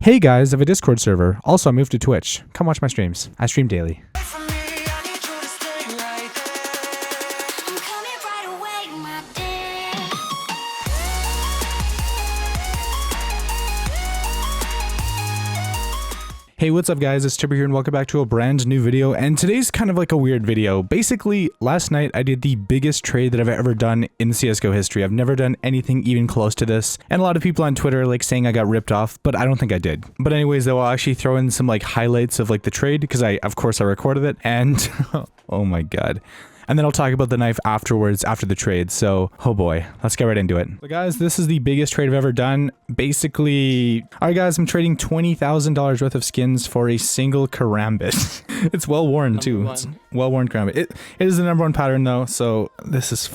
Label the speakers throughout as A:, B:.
A: Hey guys, I have a Discord server. Also, I moved to Twitch. Come watch my streams. I stream daily. Hey, what's up guys, it's Turbo here and welcome back to a brand new video, and today's kind of like a weird video. Basically, last night I did the biggest trade that I've ever done in CSGO history. I've never done anything even close to this, and a lot of people on Twitter like saying I got ripped off, but I don't think I did. But anyways though, I'll actually throw in some like highlights of like the trade, because of course I recorded it, and oh my god. And then I'll talk about the knife afterwards, after the trade. So, oh boy, let's get right into it. So guys, this is the biggest trade I've ever done. Basically, alright guys, I'm trading $20,000 worth of skins for a single karambit. It's well worn too. It's well worn karambit. It is the #1 pattern though, so this is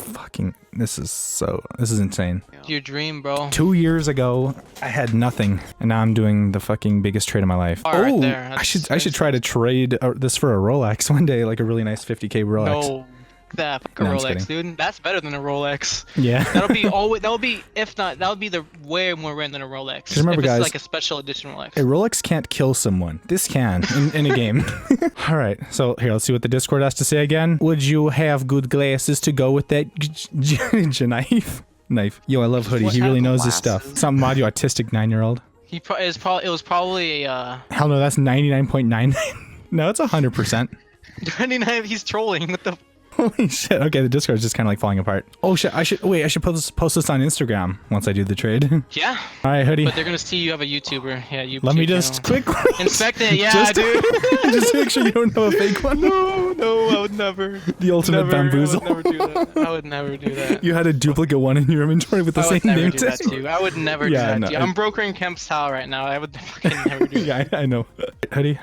A: insane.
B: Your dream, bro.
A: 2 years ago, I had nothing, and now I'm doing the fucking biggest trade of my life.
B: Oh, right there.
A: I should try to trade this for a Rolex one day, like a really nice 50K Rolex.
B: No. That fucking Rolex, dude. That's better than a Rolex.
A: Yeah.
B: That'll be if not, that would be the way more rare than a Rolex.
A: Because remember, guys,
B: like a special edition Rolex.
A: A Rolex can't kill someone. This can in a game. All right. So here, let's see what the Discord has to say again. Would you have good glasses to go with that knife? Yo, I love Hoodie. He really knows his stuff. Something about you, autistic 9-year-old.
B: It was probably a.
A: Hell no, that's 99.99. No, it's 100%.
B: 99. He's trolling. What the.
A: Holy shit. Okay, the Discord is just kind of like falling apart. Oh shit, I should post this on Instagram once I do the trade.
B: Yeah.
A: All right, Hoodie.
B: But they're gonna see you have a YouTuber. Yeah, you.
A: Let me just quick
B: inspect it. Yeah, dude.
A: Just make sure you don't know a fake one.
B: No, I would never.
A: The ultimate bamboozle.
B: I would never do that. I would never do that.
A: You had a duplicate one in your inventory with the same name tag.
B: I would never do that to you. I'm brokering Kemp's towel right now. I would fucking never do that.
A: Yeah, I know. Hoodie.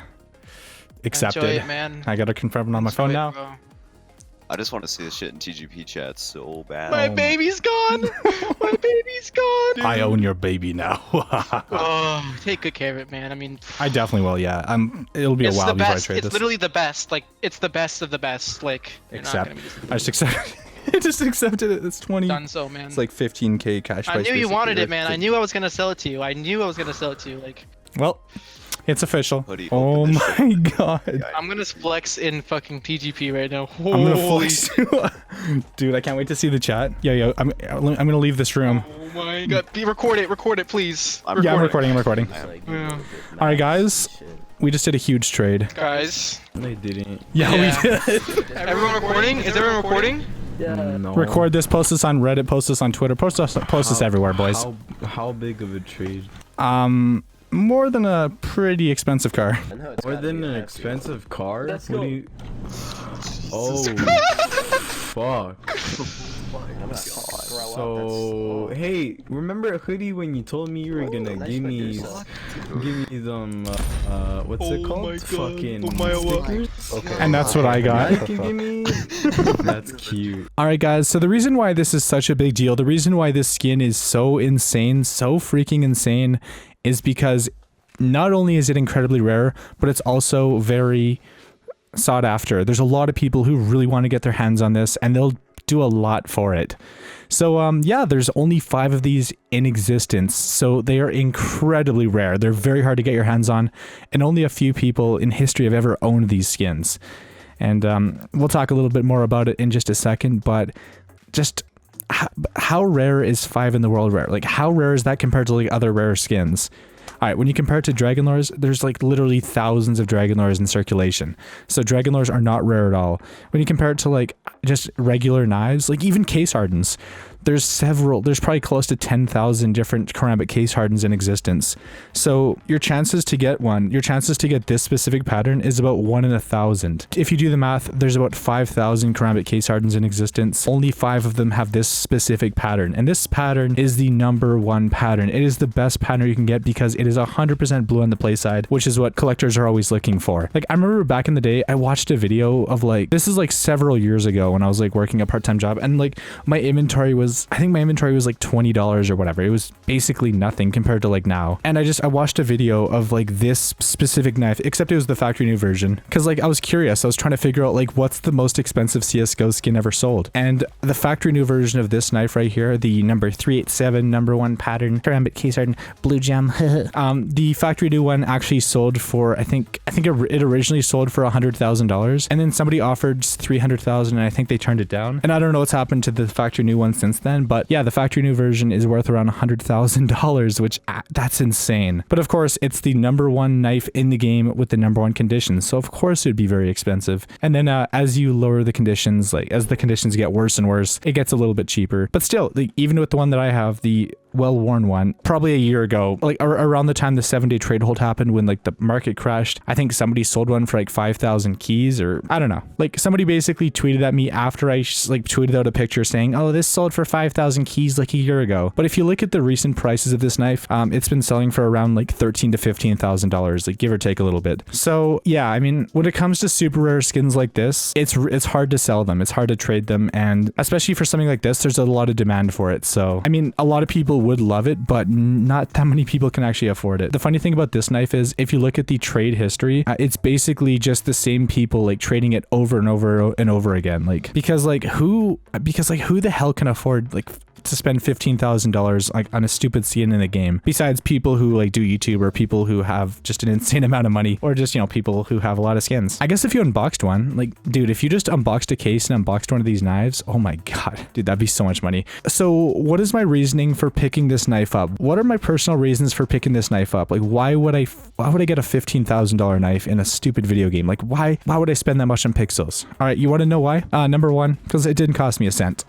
A: Accepted.
B: Enjoy it, man.
A: I gotta confirm it on my phone now.
B: Bro.
C: I just want to see this shit in TGP chat so bad.
B: My baby's gone! My baby's gone! Dude.
A: I own your baby now.
B: Oh, take good care of it, man. I mean...
A: I definitely will, yeah. It'll be a while before I trade this.
B: It's literally the best. Like, it's the best of the best. Like,
A: I just accepted I just accepted it. It's 20.
B: Done so, man.
A: It's like 15K cash price.
B: I knew you wanted it, man. I knew I was gonna sell it to you. Like...
A: Well... It's official.
C: Hoodie,
A: oh my god.
B: I'm gonna flex in fucking TGP right now.
A: Holy. I'm gonna flex too. Dude, I can't wait to see the chat. Yo, I'm gonna leave this room.
B: Oh my god. Record it, please.
A: I'm recording.
B: Yeah.
A: Alright, guys. We just did a huge trade.
B: Guys.
D: They didn't.
A: Yeah, we did.
B: Everyone recording? Is everyone recording?
D: Yeah. No.
A: Record this, post this on Reddit, post this on Twitter, post this everywhere, boys.
D: How big of a trade?
A: More than a pretty expensive car.
D: More than an expensive car?
E: Let's go.
D: Oh, fuck. So, hey, remember Hoodie when you told me you were gonna give me some, what's it called? Fucking stickers?
A: Okay. And that's what I got.
D: You can give me? That's cute.
A: Alright guys, so the reason why this is such a big deal, the reason why this skin is so insane, so freaking insane, is because not only is it incredibly rare, but it's also very sought after. There's a lot of people who really want to get their hands on this, and they'll do a lot for it. So yeah, there's only 5 of these in existence, so they are incredibly rare. They're very hard to get your hands on, and only a few people in history have ever owned these skins. And we'll talk a little bit more about it in just a second, but just how rare is 5 in the world rare? Like, how rare is that compared to like other rare skins? Alright, when you compare it to Dragon Lores, there's like literally thousands of Dragon Lores in circulation. So Dragon Lores are not rare at all. When you compare it to like just regular knives, like even case hardens, there's probably close to 10,000 different karambit case hardens in existence. So your chances to get this specific pattern is about 1 in 1,000. If you do the math, there's about 5,000 karambit case hardens in existence. Only 5 of them have this specific pattern. And this pattern is the #1 pattern. It is the best pattern you can get because it is 100% blue on the play side, which is what collectors are always looking for. Like, I remember back in the day, I watched a video of like, this is like several years ago when I was like working a part-time job, and like my inventory was, I think my inventory was like $20 or whatever. It was basically nothing compared to like now. And I watched a video of like this specific knife, except it was the factory new version. Cause like I was curious. I was trying to figure out like what's the most expensive CSGO skin ever sold. And the factory new version of this knife right here, the number 387 #1 pattern karambit case hardened blue gem The factory new one actually sold for, I think it originally sold for $100,000, and then somebody offered $300,000, and I think they turned it down. And I don't know what's happened to the factory new one since then, but yeah, the factory new version is worth around $100,000, which that's insane. But of course, it's the #1 knife in the game with the #1 conditions, so of course it'd be very expensive. And then as you lower the conditions, like as the conditions get worse and worse, it gets a little bit cheaper. But still, even with the one that I have, the well-worn one, probably a year ago, like around the time the 7-day trade hold happened, when like the market crashed, I think somebody sold one for like 5,000 keys, or I don't know. Like somebody basically tweeted at me after I like tweeted out a picture saying, oh, this sold for 5,000 keys like a year ago. But if you look at the recent prices of this knife, it's been selling for around like $13,000 to $15,000, like give or take a little bit. So yeah, I mean, when it comes to super rare skins like this, it's hard to sell them, it's hard to trade them, and especially for something like this, there's a lot of demand for it. So I mean, a lot of people would love it, but not that many people can actually afford it. The funny thing about this knife is, if you look at the trade history, it's basically just the same people like trading it over and over and over again. Like because who the hell can afford like to spend $15,000 like on a stupid skin in a game, besides people who like do YouTube, or people who have just an insane amount of money, or just, you know, people who have a lot of skins. I guess if you unboxed one, like dude, if you just unboxed a case and unboxed one of these knives, oh my god, dude, that'd be so much money. So what is my reasoning for picking this knife up? What are my personal reasons for picking this knife up? Like why would I get a $15,000 knife in a stupid video game? Like why would I spend that much on pixels? All right, you want to know why? Number one, because it didn't cost me a cent.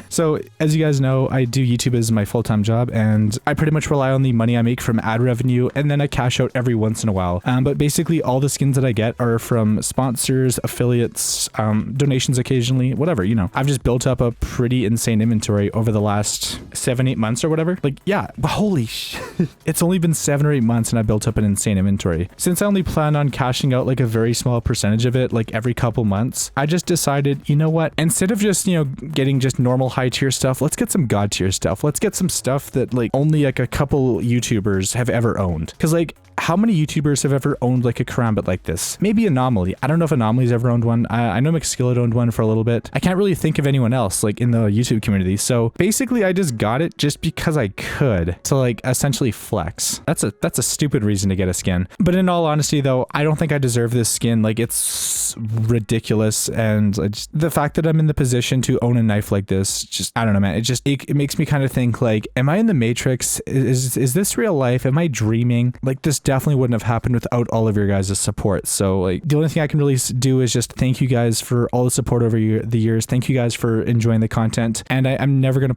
A: So as you guys know, I do YouTube as my full-time job, and I pretty much rely on the money I make from ad revenue, and then I cash out every once in a while. But basically all the skins that I get are from sponsors, affiliates, donations occasionally, whatever, you know. I've just built up a pretty insane inventory over the last 7-8 months or whatever. Like yeah, holy shit. It's only been 7 or 8 months and I built up an insane inventory. Since I only plan on cashing out like a very small percentage of it like every couple months, I just decided, you know what, instead of just, you know, getting just normal high tier stuff, let's get some god tier stuff. Let's get some stuff that like only like a couple YouTubers have ever owned. Because like, how many YouTubers have ever owned like a karambit like this? Maybe Anomaly. I don't know if Anomaly's ever owned one. I know McSkillet owned one for a little bit. I can't really think of anyone else like in the YouTube community. So basically I just got it just because I could, to like essentially flex. That's a stupid reason to get a skin. But in all honesty though, I don't think I deserve this skin. Like it's ridiculous, and the fact that I'm in the position to own a knife like this, just I don't know, man. It makes me kind of think like, am I in the Matrix? Is this real life? Am I dreaming? Like this definitely wouldn't have happened without all of your guys' support. So like the only thing I can really do is just thank you guys for all the support over the years. Thank you guys for enjoying the content, and I'm never gonna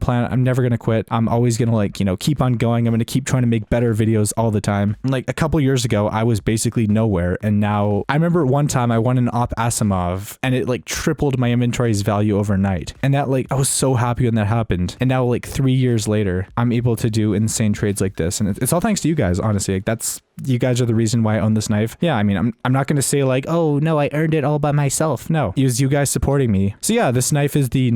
A: quit. I'm always gonna like, you know, keep on going. I'm gonna keep trying to make better videos all the time. And like a couple years ago I was basically nowhere, and now I remember one time I won an Op Asimov and it like tripled my inventory's value overnight, and that like I was so happy when that happened. And now like 3 years later I'm able to do insane trades like this, and it's all thanks to you guys, honestly. Like you guys are the reason why I own this knife. Yeah, I mean, I'm not going to say like, oh no, I earned it all by myself. No, it was you guys supporting me. So yeah, this knife is the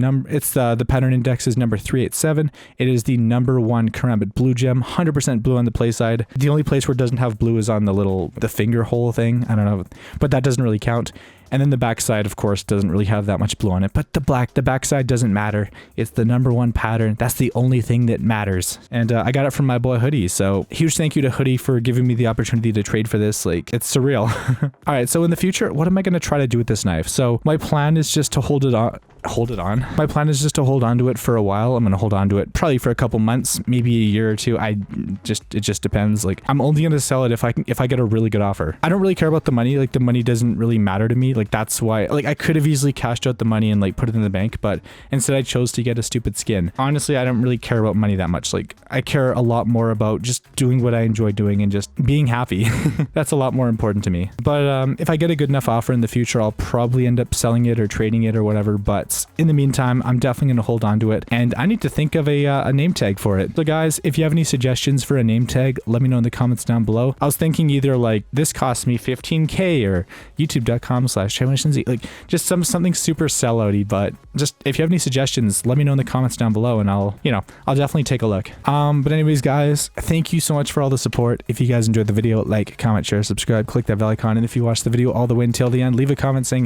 A: pattern index is number 387. It is the #1 karambit blue gem, 100% blue on the play side. The only place where it doesn't have blue is on the finger hole thing. I don't know, but that doesn't really count. And then the backside, of course, doesn't really have that much blue on it, but the backside doesn't matter. It's the #1 pattern. That's the only thing that matters. And I got it from my boy Hoodie. So huge thank you to Hoodie for giving me the opportunity to trade for this. Like, it's surreal. All right, so in the future, what am I going to try to do with this knife? So my plan is just to hold it on. My plan is just to hold on to it for a while. I'm going to hold on to it probably for a couple months, maybe a year or two. It just depends. Like, I'm only going to sell it if I get a really good offer. I don't really care about the money. Like, the money doesn't really matter to me. Like, that's why, like, I could have easily cashed out the money and like put it in the bank, but instead I chose to get a stupid skin. Honestly, I don't really care about money that much. Like, I care a lot more about just doing what I enjoy doing and just being happy. That's a lot more important to me. But if I get a good enough offer in the future, I'll probably end up selling it or trading it or whatever. But in the meantime, I'm definitely going to hold on to it, and I need to think of a name tag for it. So guys, if you have any suggestions for a name tag, let me know in the comments down below. I was thinking either like, this cost me 15K, or youtube.com/TurboMotionZ. Like, just something super sellouty. But just if you have any suggestions, let me know in the comments down below, and I'll definitely take a look. But anyways, guys, thank you so much for all the support. If you guys enjoyed the video, like, comment, share, subscribe, click that bell icon, and if you watched the video all the way until the end, leave a comment saying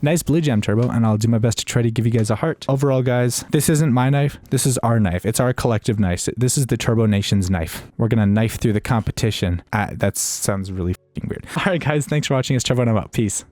A: #nice blue gem turbo, and I'll do my best to try try to give you guys a heart. Overall, guys, this isn't my knife. This is our knife. It's our collective knife. This is the TurboMotionZ knife. We're gonna knife through the competition. That sounds really fucking weird. All right, guys, thanks for watching. It's Trevor and I'm out. Peace.